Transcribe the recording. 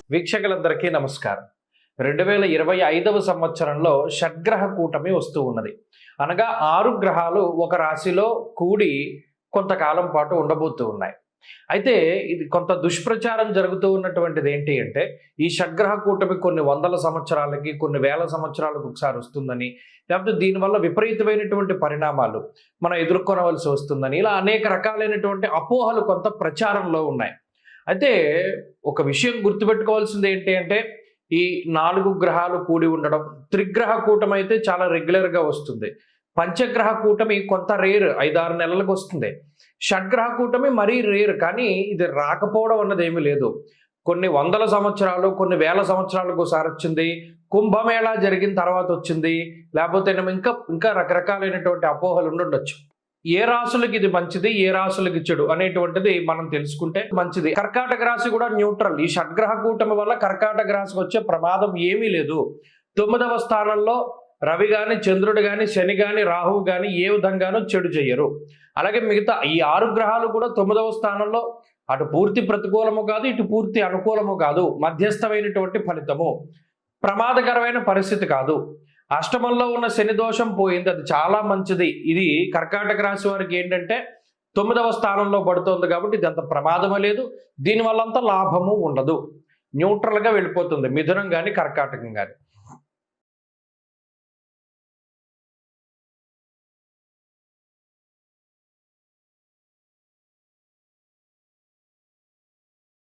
వీక్షకులందరికీ నమస్కారం. 2025వ సంవత్సరంలో షడ్గ్రహ కూటమి వస్తూ ఉన్నది. అనగా 6 గ్రహాలు ఒక రాశిలో కూడి కొంతకాలం పాటు ఉండబోతూ ఉన్నాయి. అయితే ఇది కొంత దుష్ప్రచారం జరుగుతూ ఉన్నటువంటిది ఏంటి అంటే, ఈ షడ్గ్రహ కూటమి కొన్ని వందల సంవత్సరాలకి, కొన్ని వేల సంవత్సరాలకు ఒకసారి వస్తుందని, లేకపోతే దీనివల్ల విపరీతమైనటువంటి పరిణామాలు మనం ఎదుర్కొనవలసి వస్తుందని, ఇలా అనేక రకాలైనటువంటి అపోహలు కొంత ప్రచారంలో ఉన్నాయి. అయితే ఒక విషయం గుర్తుపెట్టుకోవాల్సింది ఏంటి అంటే, ఈ 4 గ్రహాలు కూడి ఉండడం, త్రిగ్రహ కూటమి అయితే చాలా రెగ్యులర్గా వస్తుంది. పంచగ్రహ కూటమి కొంత రేర్, 5-6 నెలలకు వస్తుంది. షడ్గ్రహ కూటమి మరీ రేర్, కానీ ఇది రాకపోవడం అన్నది ఏమీ లేదు. కొన్ని వందల సంవత్సరాలు, కొన్ని వేల సంవత్సరాలకు ఒకసారి వచ్చింది. కుంభమేళా జరిగిన తర్వాత వచ్చింది. లేకపోతే ఇంకా రకరకాలైనటువంటి అపోహలు ఉండొచ్చు. ఏ రాశులకి ఇది మంచిది, ఏ రాశులకి చెడు అనేటువంటిది మనం తెలుసుకుంటే మంచిది. కర్కాటక రాశి కూడా న్యూట్రల్. ఈ షడ్గ్రహ కూటమి వల్ల కర్కాటక రాశికి వచ్చే ప్రమాదం ఏమీ లేదు. 9వ స్థానంలో రవి గాని, చంద్రుడు గాని, శని గాని, రాహువు గాని ఏ విధంగానూ చెడు చెయ్యరు. అలాగే మిగతా ఈ 6 గ్రహాలు కూడా 9వ స్థానంలో అటు పూర్తి ప్రతికూలము కాదు, ఇటు పూర్తి అనుకూలము కాదు, మధ్యస్థమైనటువంటి ఫలితము. ప్రమాదకరమైన పరిస్థితి కాదు. అష్టమంలో ఉన్న శని దోషం పోయింది, అది చాలా మంచిది. ఇది కర్కాటక రాశి వారికి ఏంటంటే 9వ స్థానంలో పడుతోంది కాబట్టి ఇది అంత ప్రమాదమే లేదు. దీనివల్ల అంత లాభము ఉండదు. న్యూట్రల్గా వెళ్ళిపోతుంది మిథునం కానీ, కర్కాటకం కానీ.